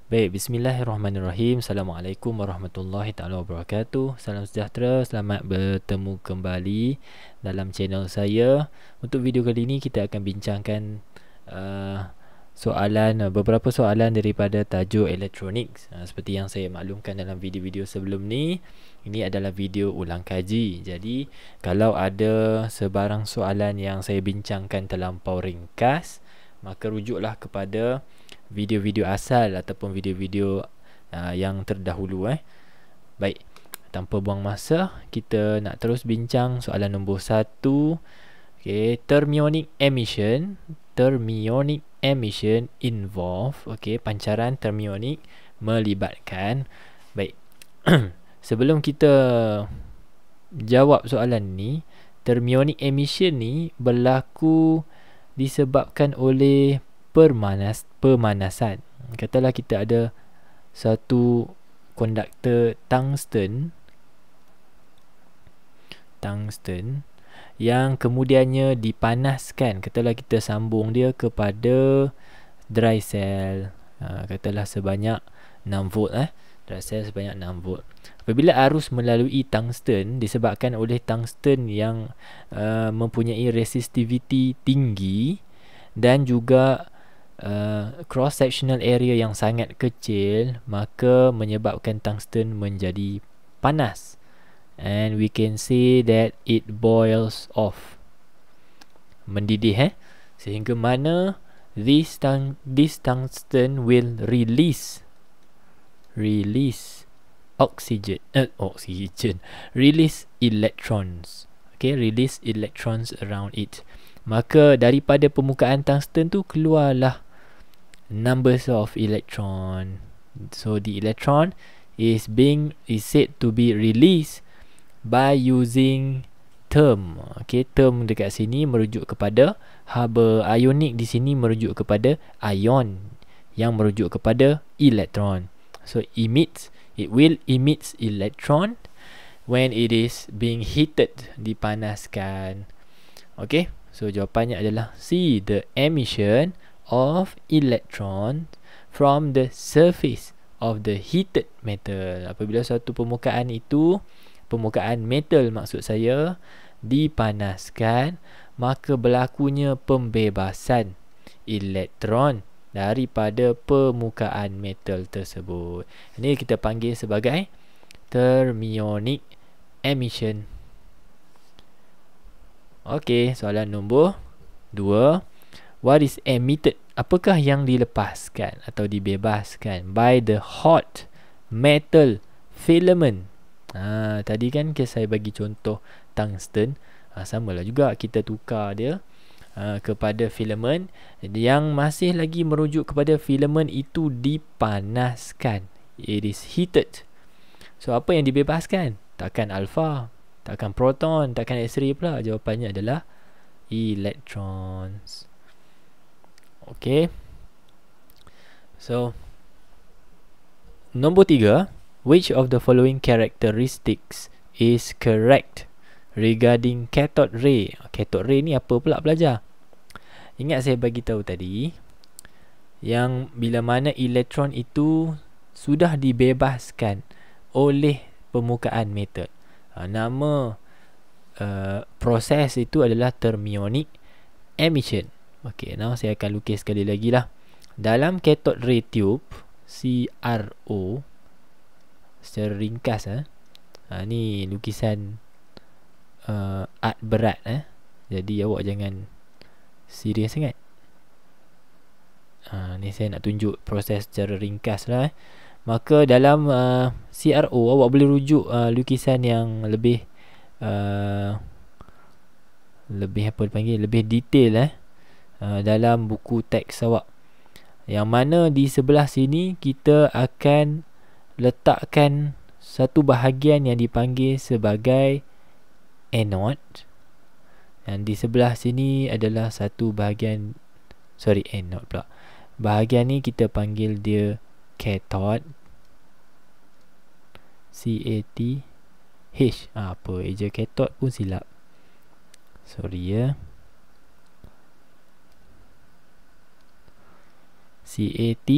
Baik, bismillahirrahmanirrahim. Assalamualaikum warahmatullahi taala wabarakatuh. Salam sejahtera, selamat bertemu kembali dalam channel saya. Untuk video kali ini kita akan bincangkan beberapa soalan daripada tajuk elektronik. Seperti yang saya maklumkan dalam video-video sebelum ni, ini adalah video ulang kaji. Jadi, kalau ada sebarang soalan yang saya bincangkan terlampau ringkas, maka rujuklah kepada video-video asal ataupun video-video yang terdahulu. Baik, tanpa buang masa, kita nak terus bincang soalan nombor 1. Okay, thermionic emission involve, pancaran thermionic melibatkan. Baik. Sebelum kita jawab soalan ni, thermionic emission ni berlaku disebabkan oleh pemanasan. Katalah kita ada satu konduktor tungsten yang kemudiannya dipanaskan. Katalah kita sambung dia kepada dry cell, katalah sebanyak 6 volt. Dry cell sebanyak 6 volt. Apabila arus melalui tungsten disebabkan oleh tungsten yang mempunyai resistivity tinggi dan juga cross sectional area yang sangat kecil, maka menyebabkan tungsten menjadi panas, and we can say that it boils off, mendidih, sehingga mana this tungsten will release release electrons. Release electrons around it. Maka daripada permukaan tungsten tu keluarlah numbers of electron. So the electron is said to be released by using term. Term dekat sini merujuk kepada haba. Ionic di sini merujuk kepada ion yang merujuk kepada elektron. So it will emit electron when it is being heated, dipanaskan. So jawapannya adalah C, the emission of electron from the surface of the heated metal. Apabila satu permukaan itu, permukaan metal maksud saya, dipanaskan, maka berlakunya pembebasan elektron daripada permukaan metal tersebut. Ini kita panggil sebagai thermionic emission. Soalan nombor 2. What is emitted? Apakah yang dilepaskan atau dibebaskan by the hot metal filament? Tadi kan saya bagi contoh tungsten. Samalah juga, kita tukar dia kepada filament yang masih lagi merujuk kepada filament itu dipanaskan. It is heated. So apa yang dibebaskan? Takkan alpha, takkan proton, takkan X-ray pula. Jawapannya adalah electrons. So nombor 3, which of the following characteristics is correct regarding cathode ray? Cathode ray ni apa pula pelajar? Ingat saya bagi tahu tadi, yang bila mana elektron itu sudah dibebaskan oleh permukaan metal, nama proses itu adalah thermionic emission. Now saya akan lukis sekali lagi lah. Dalam cathode ray tube, CRO, secara ringkas, ni lukisan art berat, jadi awak jangan serius sangat. Ni saya nak tunjuk proses secara ringkas lah. Maka dalam CRO awak boleh rujuk lukisan yang lebih lebih detail dalam buku teks awak, yang mana di sebelah sini kita akan letakkan satu bahagian yang dipanggil sebagai anode, dan di sebelah sini adalah satu bahagian anode pula. Bahagian ni kita panggil dia cathode, CATH. Apa eja cathode pun silap, sorry CAT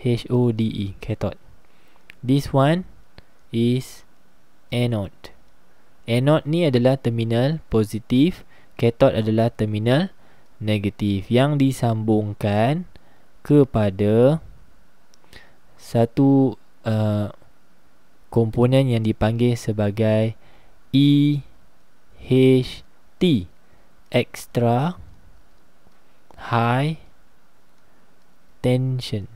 HODE, cathode. This one is anode. Anode ni adalah terminal positif, cathode adalah terminal negatif yang disambungkan kepada satu komponen yang dipanggil sebagai EHT, extra high tension,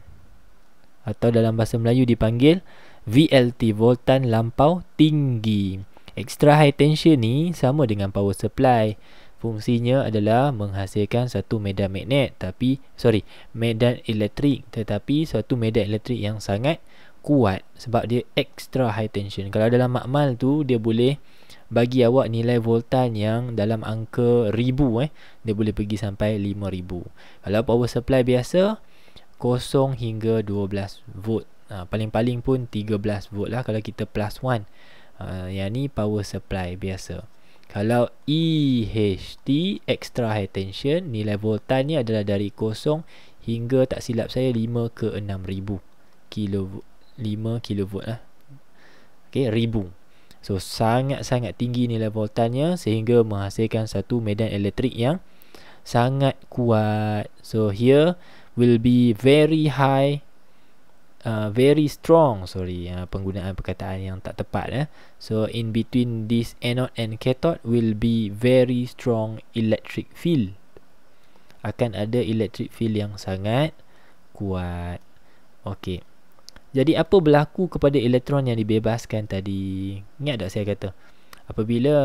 atau dalam bahasa Melayu dipanggil VLT, voltan lampau tinggi. Extra high tension ni sama dengan power supply. Fungsinya adalah menghasilkan satu medan magnet, medan elektrik, tetapi suatu medan elektrik yang sangat kuat sebab dia extra high tension. Kalau dalam makmal tu dia boleh bagi awak nilai voltan yang dalam angka ribu, dia boleh pergi sampai 5000. Kalau power supply biasa 0 hingga 12 volt. Paling-paling pun 13 volt lah kalau kita plus 1. Yang ni power supply biasa. Kalau EHT, extra high tension, nilai voltan ni adalah dari 0 hingga, tak silap saya, 5 ke 6000 kV, 5 kV lah. Okay, ribu. So sangat-sangat tinggi nilai voltannya sehingga menghasilkan satu medan elektrik yang sangat kuat. So here will be very high, very strong, penggunaan perkataan yang tak tepat. So in between this anode and cathode will be very strong electric field. Akan ada electric field yang sangat kuat. Okey. Jadi apa berlaku kepada elektron yang dibebaskan tadi? Ingat tak saya kata, apabila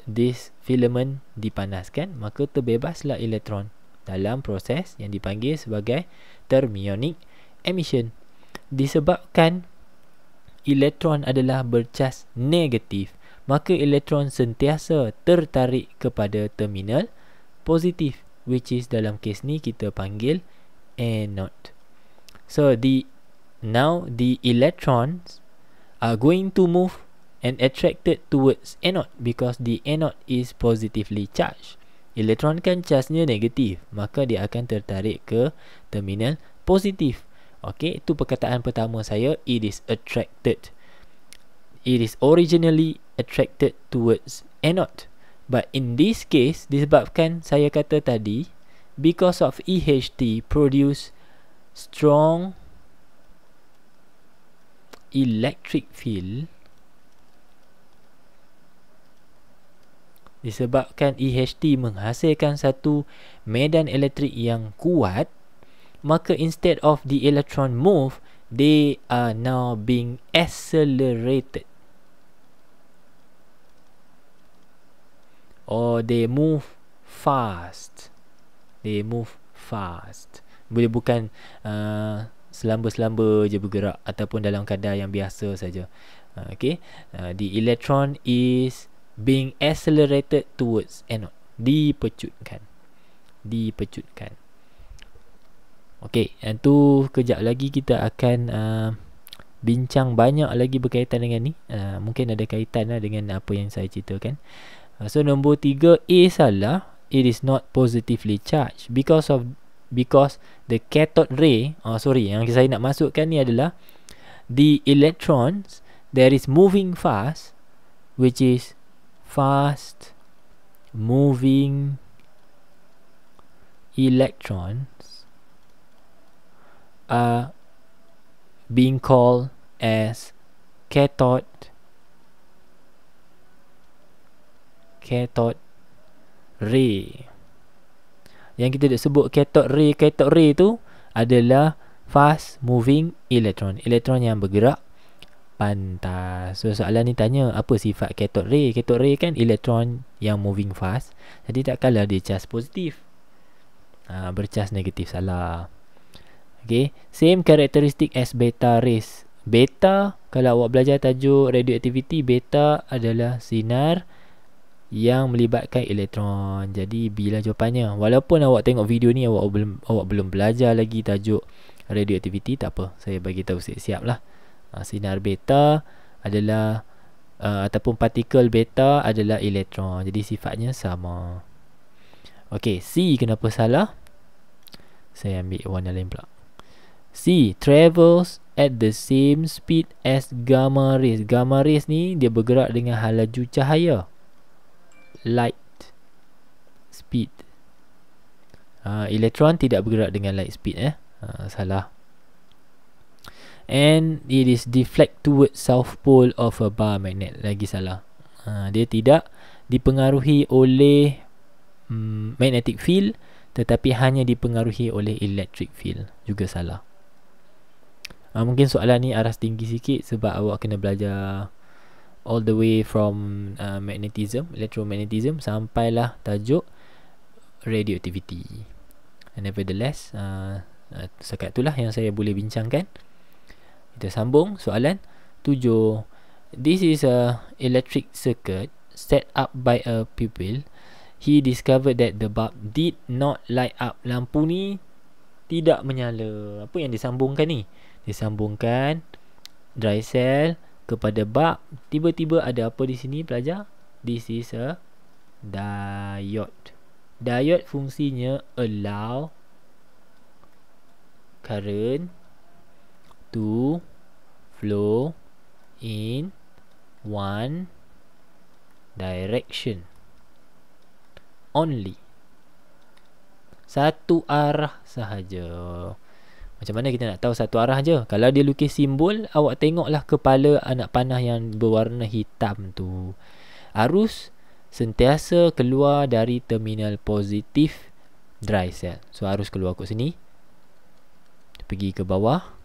this filament dipanaskan, maka terbebaslah elektron dalam proses yang dipanggil sebagai thermionic emission. Disebabkan elektron adalah bercas negatif, maka elektron sentiasa tertarik kepada terminal positif, which is dalam kes ni kita panggil anode. So now the electrons are going to move and attracted towards anode because the anode is positively charged. Elektron kan charge-nya negatif, maka dia akan tertarik ke terminal positif. Okey, itu perkataan pertama saya, it is attracted. It is originally attracted towards anode. But in this case, disebabkan saya kata tadi, because of EHT produce strong electric field, disebabkan EHT menghasilkan satu medan elektrik yang kuat, maka instead of the electron move, they are now being accelerated, or they move fast. They move fast. Boleh bukan selamba-selamba je bergerak, ataupun dalam kadar yang biasa saja. Okay, the electron is being accelerated towards anode, dipecutkan. Okey, dan tu kejap lagi kita akan bincang banyak lagi berkaitan dengan ni. Mungkin ada kaitan dengan apa yang saya ceritakan. So nombor 3, A salah. It is not positively charged because the cathode ray, yang saya nak masukkan ni adalah the electrons that is moving fast, which is fast moving electrons are being called as cathode ray. Yang kita dah sebut cathode ray tu adalah fast moving electron, elektron yang bergerak pantas. So soalan ni tanya apa sifat cathode ray? Cathode ray kan elektron yang moving fast, jadi tak kala dia charge positif, bercharge negatif, salah. Okay, same characteristic as beta rays. Beta, kalau awak belajar tajuk radioactivity, beta adalah sinar yang melibatkan elektron. Jadi bila jawapannya, walaupun awak tengok video ni awak belum belajar lagi tajuk radioactivity, tak apa, saya bagi tahu siap-siap lah. Sinar beta adalah ataupun partikel beta adalah elektron, jadi sifatnya sama. Okey, C kenapa salah? Saya ambil warna lain pula. C. Travels at the same speed as gamma rays. Gamma rays ni dia bergerak dengan laju cahaya. Light speed. Elektron tidak bergerak dengan light speed. Salah. And it is deflect towards south pole of a bar magnet. Lagi salah. Dia tidak dipengaruhi oleh magnetic field, tetapi hanya dipengaruhi oleh electric field. Juga salah. Mungkin soalan ni aras tinggi sikit sebab awak kena belajar all the way from magnetism, electromagnetism, sampailah tajuk radioactivity. And nevertheless, setakat itulah yang saya boleh bincangkan. Kita sambung soalan 7. This is a electric circuit set up by a pupil. He discovered that the bulb did not light up. Lampu ni tidak menyala. Apa yang disambungkan ni? Disambungkan dry cell kepada bulb. Tiba-tiba ada apa di sini pelajar? This is a diode. Diode fungsinya allow current to flow in one direction only. Satu arah sahaja. Macam mana kita nak tahu satu arah je? Kalau dia lukis simbol, awak tengoklah kepala anak panah yang berwarna hitam tu. Arus sentiasa keluar dari terminal positif dry cell. So arus keluar kat sini, pergi ke bawah.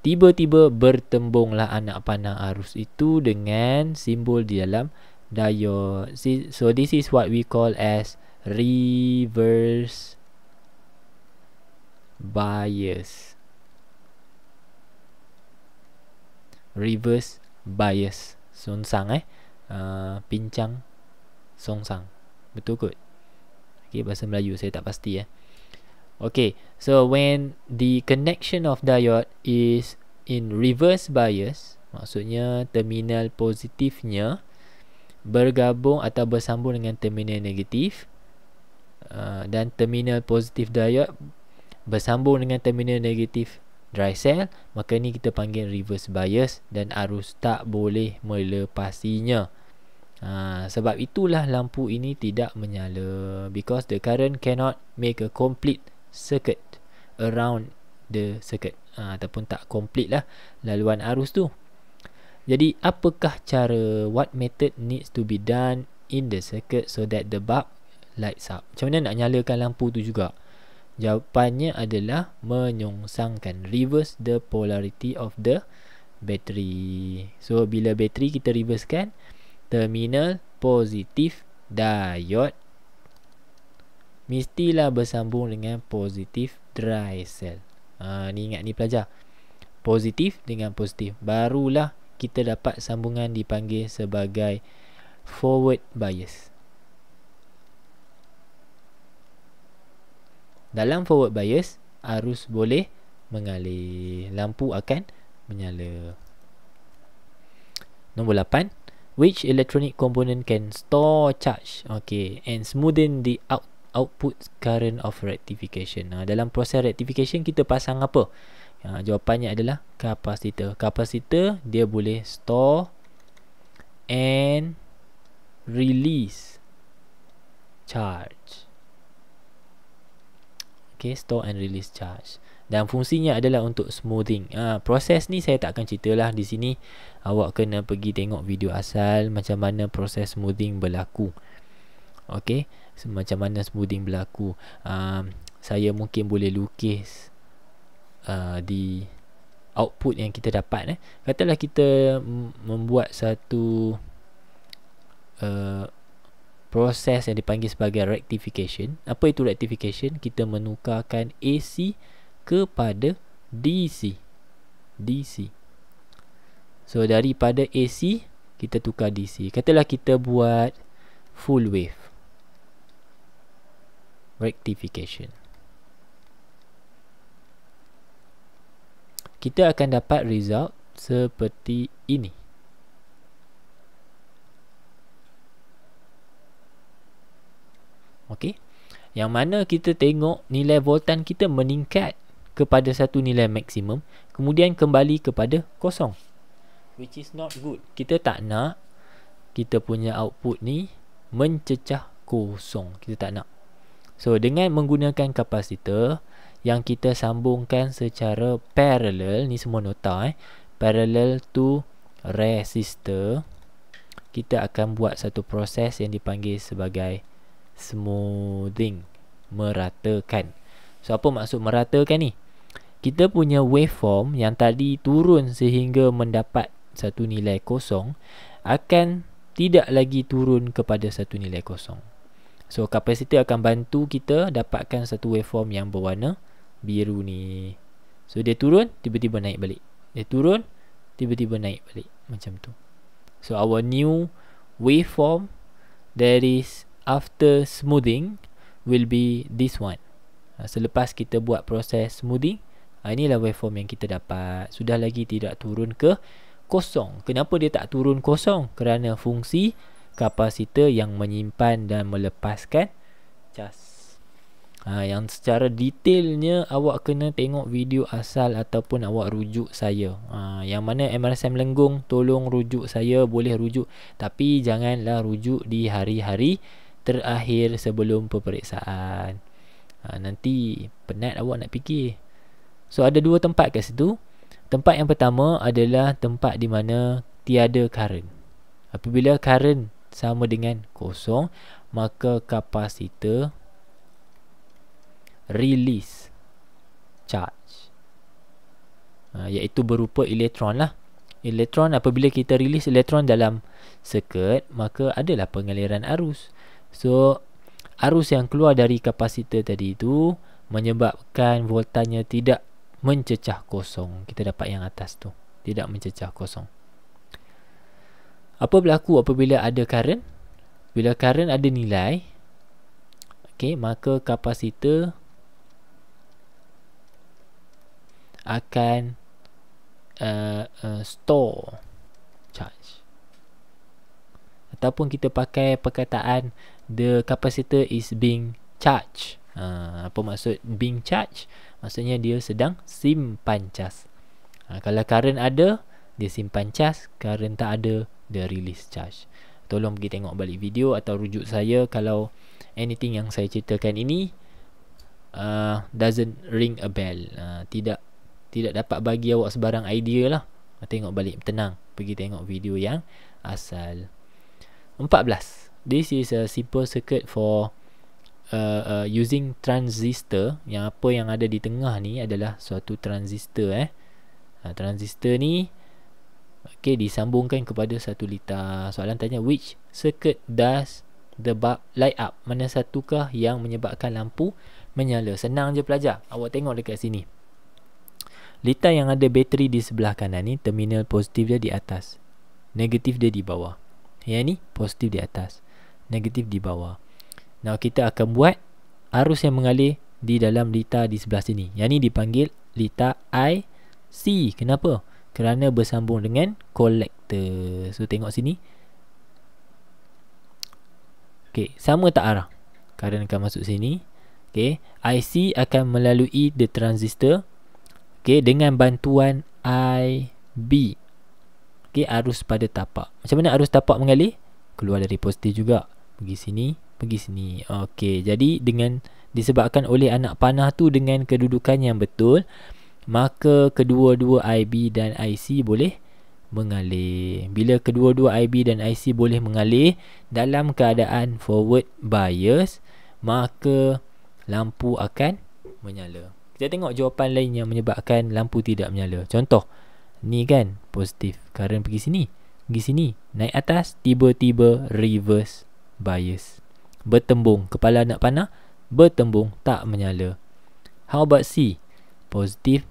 Tiba-tiba bertembunglah anak panah arus itu dengan simbol di dalam diode. So this is what we call as reverse bias. Reverse bias. Songsang pincang songsang. Betul kot? Okay, bahasa Melayu saya tak pasti Okay, so when the connection of diode is in reverse bias, maksudnya terminal positifnya bergabung atau bersambung dengan terminal negatif, dan terminal positif diode bersambung dengan terminal negatif dry cell, maka ni kita panggil reverse bias dan arus tak boleh melepasinya. Sebab itulah lampu ini tidak menyala, because the current cannot make a complete circuit around the circuit, ataupun tak complete lah laluan arus tu. Jadi apakah cara, what method needs to be done in the circuit so that the bulb lights up? Macam mana nak nyalakan lampu tu juga? Jawapannya adalah menyongsangkan, reverse the polarity of the battery. So bila bateri kita reversekan, terminal positif diode mestilah bersambung dengan positif dry cell. Ni ingat ni pelajar, positif dengan positif, barulah kita dapat sambungan dipanggil sebagai forward bias. Dalam forward bias, arus boleh mengalir, lampu akan menyala. Nombor 8, which electronic component can store charge, and smoothen the output current of rectification? Dalam proses rectification kita pasang apa? Jawapannya adalah kapasitor. Kapasitor dia boleh store and release charge. Store and release charge. Dan fungsinya adalah untuk smoothing. Proses ni saya tak akan ceritalah di sini. Awak kena pergi tengok video asal macam mana proses smoothing berlaku. Macam mana smoothing berlaku. Saya mungkin boleh lukis di output yang kita dapat. Katalah kita membuat satu proses yang dipanggil sebagai rectification. Apa itu rectification? Kita menukarkan AC kepada DC. So daripada AC kita tukar DC. Katalah kita buat full wave rectification. Kita akan dapat result seperti ini. Yang mana kita tengok nilai voltan kita meningkat kepada satu nilai maksimum, kemudian kembali kepada kosong, which is not good. Kita tak nak kita punya output ni mencecah kosong. Kita tak nak. So dengan menggunakan kapasitor yang kita sambungkan secara parallel, ni semua nota parallel to resistor, kita akan buat satu proses yang dipanggil sebagai smoothing, meratakan. So apa maksud meratakan ni? Kita punya waveform yang tadi turun sehingga mendapat satu nilai kosong akan tidak lagi turun kepada satu nilai kosong. So kapasitor akan bantu kita dapatkan satu waveform yang berwarna biru ni. So dia turun, tiba-tiba naik balik. Dia turun, tiba-tiba naik balik. Macam tu. So our new waveform that is after smoothing will be this one. Selepas kita buat proses smoothing, inilah waveform yang kita dapat. Sudah lagi tidak turun ke kosong. Kenapa dia tak turun kosong? Kerana fungsi kapasitor yang menyimpan dan melepaskan cas. Yang secara detailnya awak kena tengok video asal ataupun awak rujuk saya. Yang mana MRSM Lenggong, tolong rujuk saya, boleh rujuk, tapi janganlah rujuk di hari-hari terakhir sebelum peperiksaan. Nanti penat awak nak fikir. So ada dua tempat kat situ. Tempat yang pertama adalah tempat di mana tiada current. Apabila current sama dengan kosong, maka kapasitor release charge, iaitu berupa elektron lah. Elektron, apabila kita release elektron dalam circuit, maka adalah pengaliran arus. So arus yang keluar dari kapasitor tadi itu menyebabkan voltanya tidak mencecah kosong. Kita dapat yang atas tu, tidak mencecah kosong. Apa berlaku apabila ada current? Bila current ada nilai, maka kapasitor akan store charge. Ataupun kita pakai perkataan the capacitor is being charged. Apa maksud being charged? Maksudnya dia sedang simpan cas. Kalau current ada, dia simpan cas. Current tak ada, dia release charge. Tolong pergi tengok balik video atau rujuk saya kalau anything yang saya ceritakan ini doesn't ring a bell. Tidak dapat bagi awak sebarang idea lah. Tengok balik, tenang, pergi tengok video yang asal. 14. This is a simple circuit for using transistor. Yang apa yang ada di tengah ni adalah suatu transistor. Transistor ni disambungkan kepada satu litar. Soalan tanya, which circuit does the bulb light up? Mana satukah yang menyebabkan lampu menyala? Senang je pelajar. Awak tengok dekat sini. Litar yang ada bateri di sebelah kanan ni, terminal positif dia di atas, negatif dia di bawah. Yang ni positif di atas, negatif di bawah. Now kita akan buat arus yang mengalir di dalam litar di sebelah sini. Yang ni dipanggil litar IC. Kenapa? Kerana bersambung dengan kolektor. So tengok sini. Sama tak arah? Current akan masuk sini. IC akan melalui the transistor dengan bantuan IB. Arus pada tapak. Macam mana arus tapak mengalir? Keluar dari positif juga. Pergi sini, pergi sini. Jadi dengan disebabkan oleh anak panah tu dengan kedudukan yang betul, maka kedua-dua IB dan IC boleh mengalir. Bila kedua-dua IB dan IC boleh mengalir dalam keadaan forward bias, maka lampu akan menyala. Kita tengok jawapan lain yang menyebabkan lampu tidak menyala. Contoh, ni kan positif, current pergi sini, naik atas, tiba-tiba reverse bias, bertembung, kepala anak panah bertembung, tak menyala. How about C? Positif,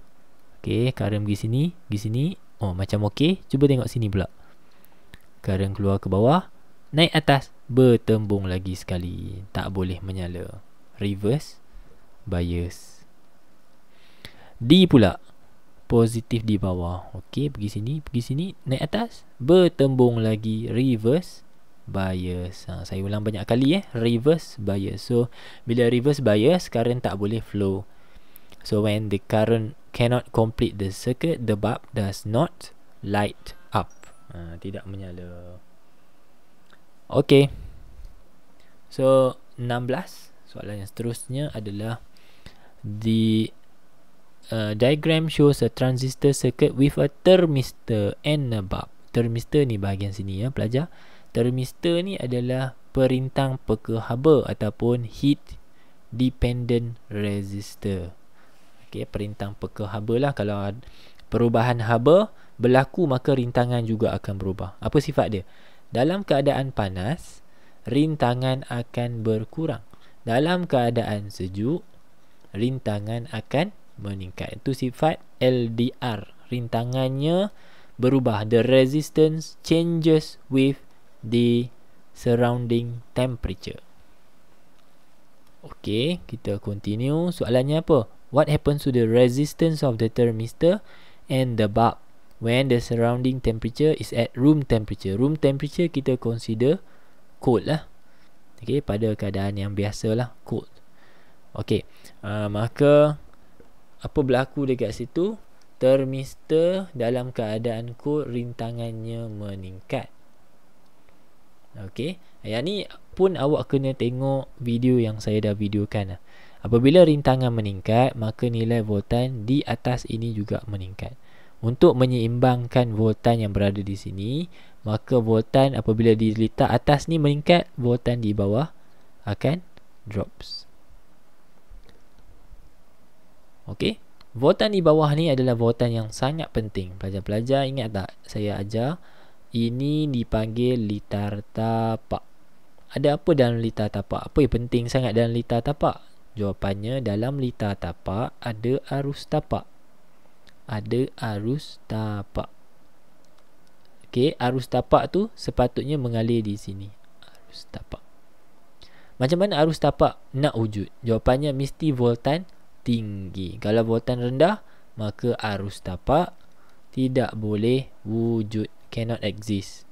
current pergi sini, macam cuba tengok sini pula. Current keluar ke bawah, naik atas, bertembung lagi sekali, tak boleh menyala. Reverse bias. D pula, positif di bawah. Pergi sini, naik atas, bertembung lagi, reverse bias. Saya ulang banyak kali reverse bias. So bila reverse bias, current tak boleh flow. So when the current cannot complete the circuit, the bulb does not light up. Tidak menyala. Okay. So 16, soalan yang seterusnya adalah the diagram shows a transistor circuit with a thermistor and a bulb. Thermistor ni bahagian sini ya pelajar. Thermistor ni adalah perintang peka haba ataupun heat dependent resistor. Okay, perintang peka haba lah. Kalau perubahan haba berlaku, maka rintangan juga akan berubah. Apa sifat dia? Dalam keadaan panas, rintangan akan berkurang. Dalam keadaan sejuk, rintangan akan meningkat. Itu sifat LDR. Rintangannya berubah. The resistance changes with the surrounding temperature. Okay, kita continue. Soalannya apa? What happens to the resistance of the thermistor and the bulb when the surrounding temperature is at room temperature? Room temperature kita consider cold lah. Okay, pada keadaan yang biasa lah, cold. Okay, maka apa berlaku dekat situ? Thermistor dalam keadaan cold, rintangannya meningkat. Okay, yang ni pun awak kena tengok video yang saya dah videokan lah. Apabila rintangan meningkat, maka nilai voltan di atas ini juga meningkat. Untuk menyeimbangkan voltan yang berada di sini, maka voltan apabila diletak atas ni meningkat, voltan di bawah akan drops. Okey, voltan di bawah ni adalah voltan yang sangat penting. Pelajar-pelajar ingat tak saya ajar? Ini dipanggil litar tapak. Ada apa dalam litar tapak? Apa yang penting sangat dalam litar tapak? Jawapannya, dalam litar tapak ada arus tapak. Ada arus tapak. Okey, arus tapak tu sepatutnya mengalir di sini. Arus tapak. Macam mana arus tapak nak wujud? Jawapannya mesti voltan tinggi. Kalau voltan rendah, maka arus tapak tidak boleh wujud. Cannot exist.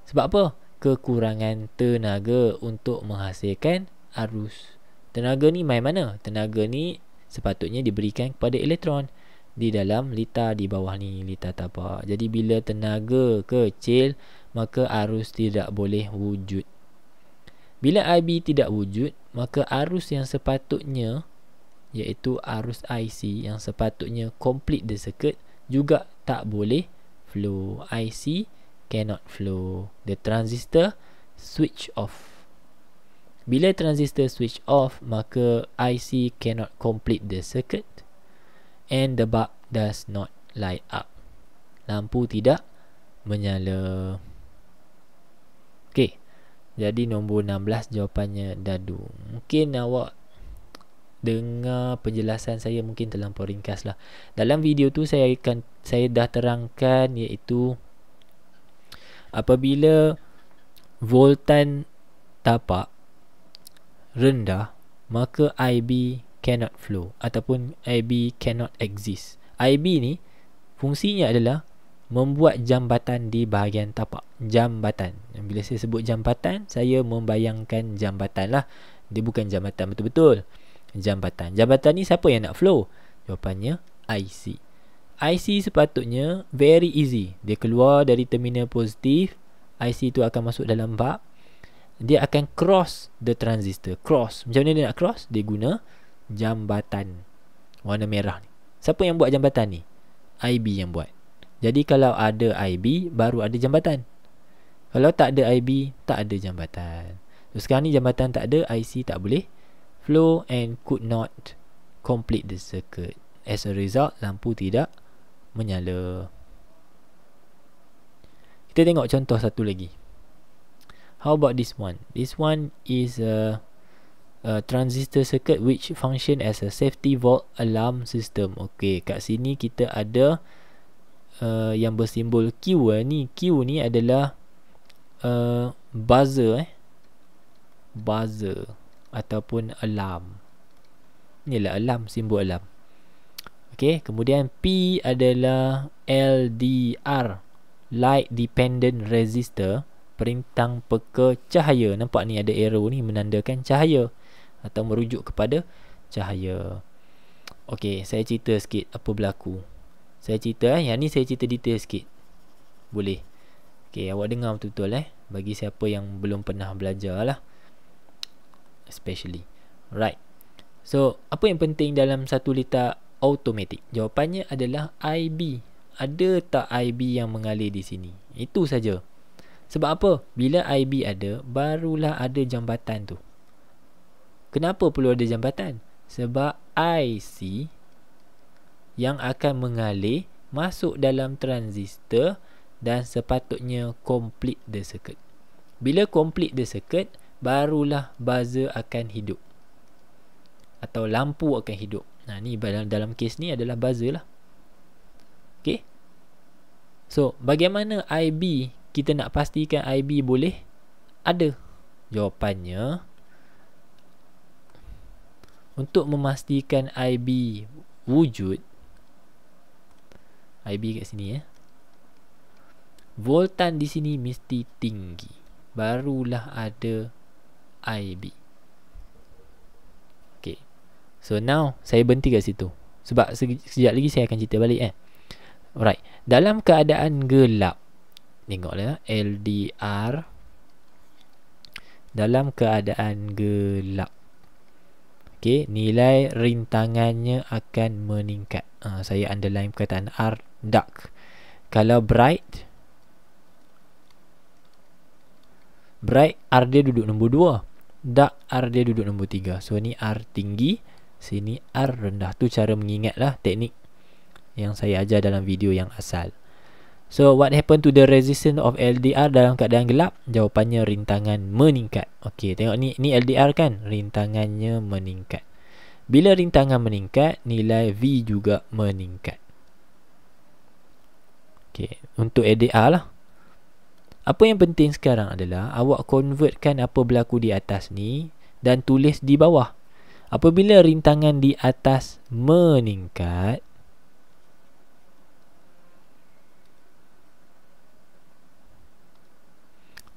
Sebab apa? Kekurangan tenaga untuk menghasilkan arus. Tenaga ni main mana? Tenaga ni sepatutnya diberikan kepada elektron di dalam litar di bawah ni, litar tapak. Jadi bila tenaga kecil, maka arus tidak boleh wujud. Bila IB tidak wujud, maka arus yang sepatutnya, iaitu arus IC yang sepatutnya complete the circuit, juga tak boleh flow. IC cannot flow. The transistor switch off. Bila transistor switch off, maka IC cannot complete the circuit and the bulb does not light up. Lampu tidak menyala. Okey. Jadi nombor 16 jawapannya dadu. Mungkin awak dengar penjelasan saya mungkin terlampau ringkas lah. Dalam video tu saya dah terangkan, iaitu apabila voltan tapak rendah, maka IB cannot flow ataupun IB cannot exist. IB ni fungsinya adalah membuat jambatan di bahagian tapak. Jambatan. Bila saya sebut jambatan, saya membayangkan jambatan lah. Dia bukan jambatan betul-betul. Jambatan. Jambatan ni siapa yang nak flow? Jawapannya IC. IC sepatutnya very easy. Dia keluar dari terminal positif, IC tu akan masuk dalam bulb. Dia akan cross the transistor. Cross. Macam mana dia nak cross? Dia guna jambatan warna merah ni. Siapa yang buat jambatan ni? IB yang buat. Jadi kalau ada IB, baru ada jambatan. Kalau tak ada IB, tak ada jambatan. So sekarang ni jambatan tak ada, IC tak boleh flow and could not complete the circuit. As a result, lampu tidak menyala. Kita tengok contoh satu lagi. How about this one? This one is a transistor circuit which function as a safety vault alarm system. Okay, kat sini kita ada yang bersimbol Q ni. Q ni adalah buzzer buzzer ataupun alarm. Inilah alarm, simbol alarm. Okay, kemudian P adalah LDR, light dependent resistor, perintang peka cahaya. Nampak ni ada arrow ni menandakan cahaya atau merujuk kepada cahaya. Okey, saya cerita sikit apa berlaku. Saya cerita yang ni saya cerita detail sikit. Boleh. Okey, awak dengar betul-betul bagi siapa yang belum pernah belajar lah. Especially. Right. So, apa yang penting dalam satu litar automatik? Jawapannya adalah IB. Ada tak IB yang mengalir di sini? Itu saja. Sebab apa? Bila IB ada, barulah ada jambatan tu. Kenapa perlu ada jambatan? Sebab IC yang akan mengalir masuk dalam transistor dan sepatutnya complete the circuit. Bila complete the circuit, barulah buzzer akan hidup. Atau lampu akan hidup. Nah, ni dalam kes ni adalah buzzer lah. Okay. So, bagaimana IB? Kita nak pastikan IB boleh ada. Jawapannya, untuk memastikan IB wujud, IB kat sini voltan di sini mesti tinggi. Barulah ada IB. Okay. So now saya berhenti kat situ. Sebab sekejap lagi saya akan cerita balik Alright. Dalam keadaan gelap, tengoklah LDR dalam keadaan gelap. Okay, nilai rintangannya akan meningkat. Saya underline perkataan R, dark. Kalau bright R dia duduk nombor 2, dark R dia duduk nombor 3. So ni R tinggi, sini R rendah. Tu cara mengingat lah, teknik yang saya ajar dalam video yang asal. So what happened to the resistance of LDR dalam keadaan gelap? Jawapannya rintangan meningkat. Okey, tengok ni LDR kan, rintangannya meningkat. Bila rintangan meningkat, nilai V juga meningkat. Okey, untuk LDR lah. Apa yang penting sekarang adalah awak convertkan apa berlaku di atas ni dan tulis di bawah. Apabila rintangan di atas meningkat,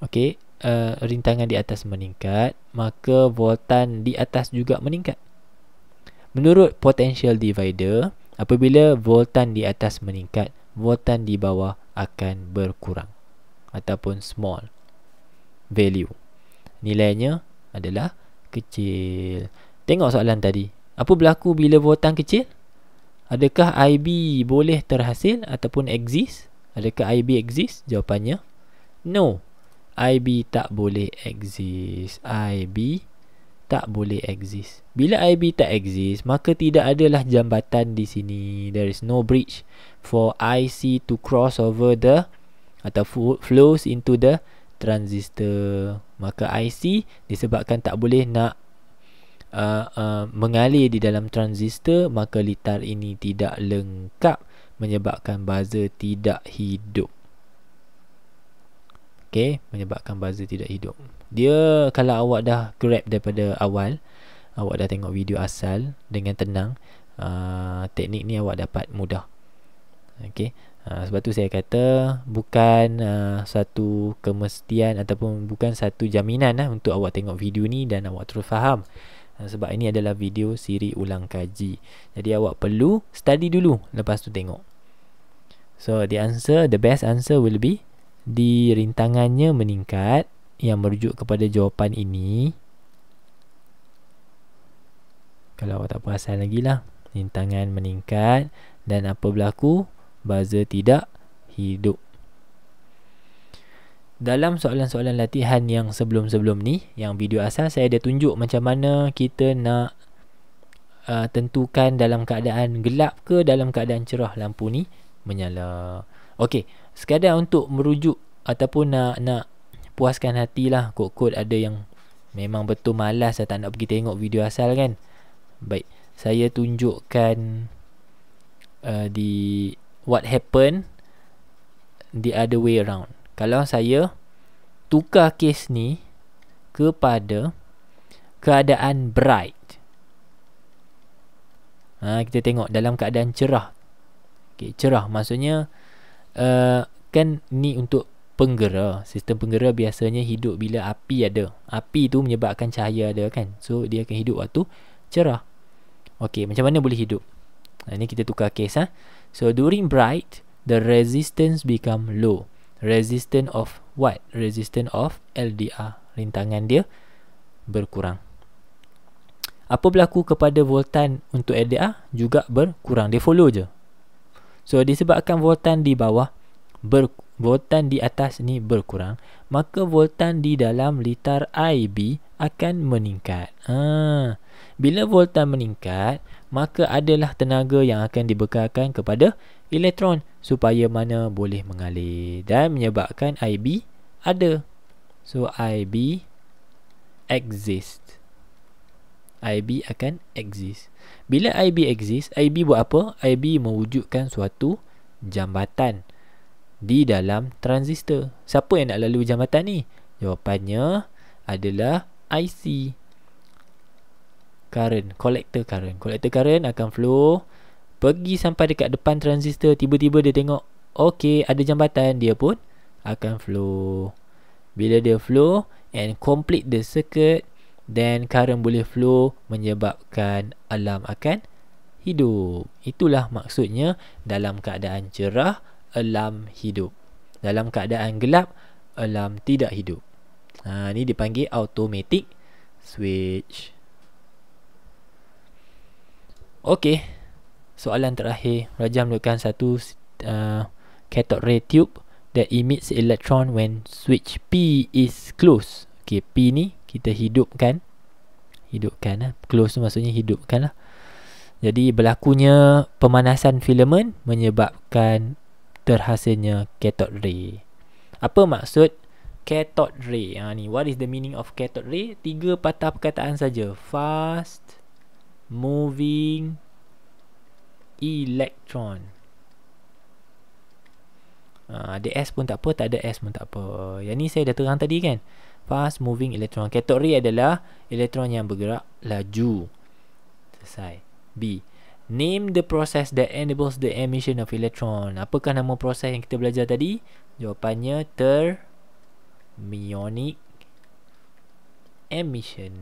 okey, rintangan di atas meningkat, maka voltan di atas juga meningkat. Menurut potential divider, apabila voltan di atas meningkat, voltan di bawah akan berkurang ataupun small value. Nilainya adalah kecil. Tengok soalan tadi. Apa berlaku bila voltan kecil? Adakah IB boleh terhasil ataupun exist? Adakah IB exist? Jawapannya no. IB tak boleh exist. IB tak boleh exist. Bila IB tak exist, maka tidak adalah jambatan di sini. There is no bridge for IC to cross over the atau flows into the transistor. Maka IC disebabkan tak boleh nak mengalir di dalam transistor, maka litar ini tidak lengkap, menyebabkan buzzer tidak hidup. Okay, menyebabkan buzzer tidak hidup. Dia kalau awak dah grab daripada awal, awak dah tengok video asal dengan tenang, teknik ni awak dapat mudah. Okay, sebab tu saya kata bukan satu kemestian ataupun bukan satu jaminan untuk awak tengok video ni dan awak terus faham. Sebab ini adalah video siri ulang kaji. Jadi awak perlu study dulu, lepas tu tengok. So the best answer will be di rintangannya meningkat, yang merujuk kepada jawapan ini. Kalau awak tak perasan lagi lah, rintangan meningkat dan apa berlaku? Buzzer tidak hidup. Dalam soalan-soalan latihan yang sebelum-sebelum ni, yang video asal, saya dah tunjuk macam mana kita nak tentukan dalam keadaan gelap ke dalam keadaan cerah lampu ni menyala. Okey, sekadar untuk merujuk ataupun nak puaskan hatilah, kod-kod ada yang memang betul malas tak nak pergi tengok video asal kan. Baik, saya tunjukkan di what happen the other way around. Kalau saya tukar kes ni kepada keadaan bright, kita tengok dalam keadaan cerah. Okay, cerah maksudnya kan ni untuk penggera. Sistem penggera biasanya hidup bila api ada. Api tu menyebabkan cahaya ada kan. So dia akan hidup waktu cerah. Okey, macam mana boleh hidup? Ini kita tukar case. So during bright, the resistance become low. Resistance of what? Resistance of LDR. Rintangan dia berkurang. Apa berlaku kepada voltan untuk LDR? Juga berkurang. Dia follow je. So disebabkan voltan di bawah voltan di atas ni berkurang, maka voltan di dalam litar IB akan meningkat. Bila voltan meningkat, maka adalah tenaga yang akan dibekalkan kepada elektron supaya mana boleh mengalir dan menyebabkan IB ada. So IB exist. IB akan exist. Bila IB exist, IB buat apa? IB mewujudkan suatu jambatan di dalam transistor. Siapa yang nak lalu jambatan ni? Jawapannya adalah IC. Current, collector current. Collector current akan flow pergi sampai dekat depan transistor. Tiba-tiba dia tengok, okey, ada jambatan, dia pun akan flow. Bila dia flow and complete the circuit, then current boleh flow menyebabkan alarm akan hidup. Itulah maksudnya dalam keadaan cerah alarm hidup. Dalam keadaan gelap alarm tidak hidup. Ni dipanggil automatic switch. Okey. Soalan terakhir. Raja menunjukkan satu cathode ray tube that emits electron when switch P is closed. Okey, P ni kita hidupkan. Close tu maksudnya hidupkan lah. Jadi berlakunya pemanasan filament menyebabkan terhasilnya cathode ray. Apa maksud cathode ray? Ni, what is the meaning of cathode ray? 3 patah perkataan saja. Fast moving electron. Ada S pun tak apa, tak ada S pun tak apa. Yang ni saya dah terang tadi kan. Fast moving electron. Cathode ray adalah elektron yang bergerak laju. Selesai. B. Name the process that enables the emission of electron. Apakah nama proses yang kita belajar tadi? Jawapannya thermionic emission.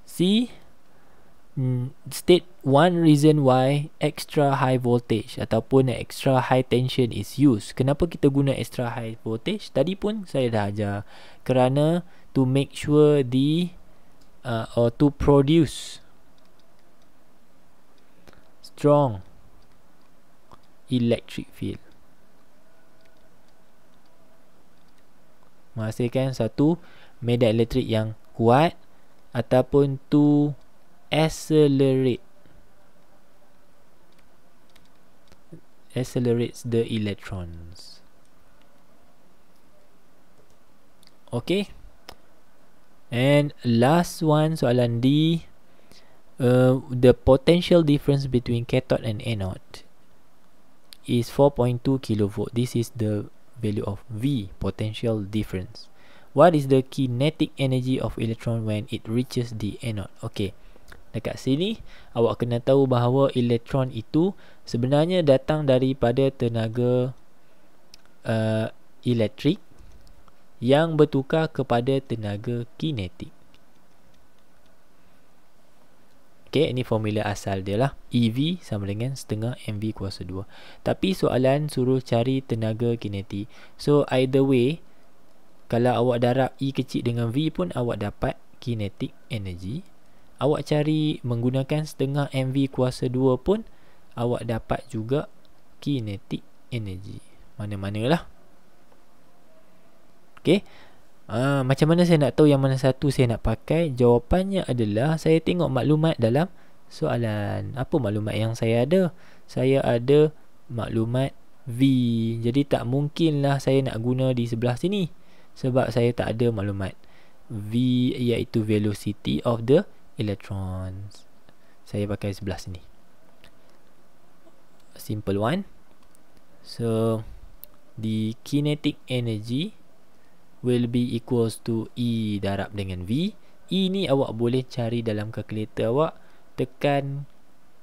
C. State one reason why extra high voltage ataupun extra high tension is used. Kenapa kita guna extra high voltage? Tadi pun saya dah ajar. Kerana to make sure the or to produce strong electric field. Menghasilkan satu medan elektrik yang kuat ataupun to accelerates the electrons. Okay. And last one, soalan D. The potential difference between cathode and anode is 4.2 kilovolt. This is the value of V, potential difference. What is the kinetic energy of electron when it reaches the anode? Okay. Dekat sini awak kena tahu bahawa elektron itu sebenarnya datang daripada tenaga elektrik yang bertukar kepada tenaga kinetik. Okay, ini formula asal dia lah. EV sama dengan setengah MV kuasa 2. Tapi soalan suruh cari tenaga kinetik. So either way, kalau awak darab E kecil dengan V pun awak dapat kinetic energy. Awak cari menggunakan setengah MV kuasa 2 pun awak dapat juga kinetic energy. Mana-manalah. Okay. Macam mana saya nak tahu yang mana satu saya nak pakai? Jawapannya adalah saya tengok maklumat dalam soalan. Apa maklumat yang saya ada? Saya ada maklumat V. Jadi tak mungkinlah saya nak guna di sebelah sini, sebab saya tak ada maklumat V, iaitu velocity of the electrons. Saya pakai sebelah sini. Simple one. So the kinetic energy will be equals to E darab dengan V. E ni awak boleh cari dalam kalkulator awak. Tekan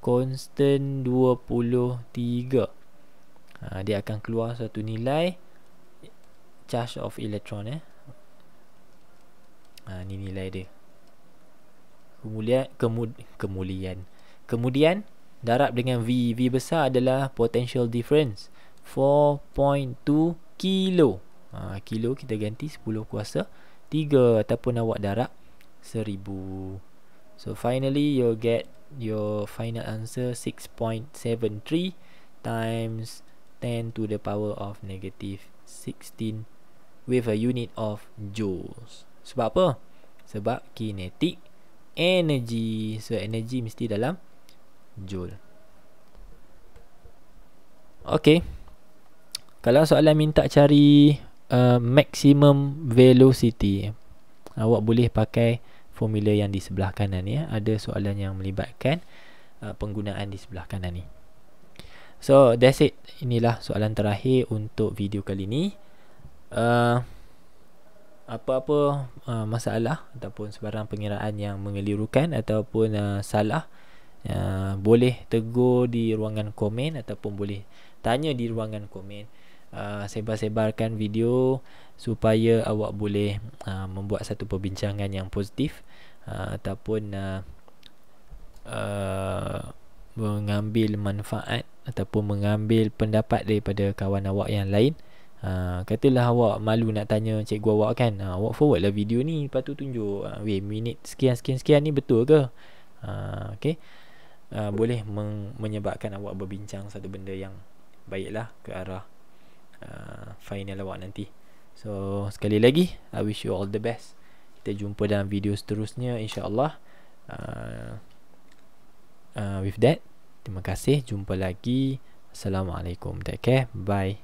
constant 23. Dia akan keluar satu nilai charge of electron. Ni nilai dia. Kemudian darab dengan V besar adalah potential difference 4.2 kilo. Kilo kita ganti 10 kuasa 3 ataupun awak darab 1000. So finally you'll get your final answer 6.73 times 10 to the power of negative 16 with a unit of joules. Sebab apa? Sebab kinetic energy. So energy mesti dalam joule. Okay. Kalau soalan minta cari maximum velocity, awak boleh pakai formula yang di sebelah kanan ya. Ada soalan yang melibatkan penggunaan di sebelah kanan ni. So that's it. Inilah soalan terakhir untuk video kali ni. Apa-apa masalah ataupun sebarang pengiraan yang mengelirukan ataupun salah, boleh tegur di ruangan komen ataupun boleh tanya di ruangan komen. Sebar-sebarkan video supaya awak boleh membuat satu perbincangan yang positif, ataupun mengambil manfaat ataupun mengambil pendapat daripada kawan awak yang lain. Katalah awak malu nak tanya cikgu awak kan, awak forward lah video ni, lepas tu tunjuk minit sekian ni betul ke. Okay. Boleh menyebabkan awak berbincang satu benda yang baiklah ke arah final awak nanti. So sekali lagi, I wish you all the best. Kita jumpa dalam video seterusnya insya-Allah. With that, terima kasih, jumpa lagi. Assalamualaikum, take care, bye.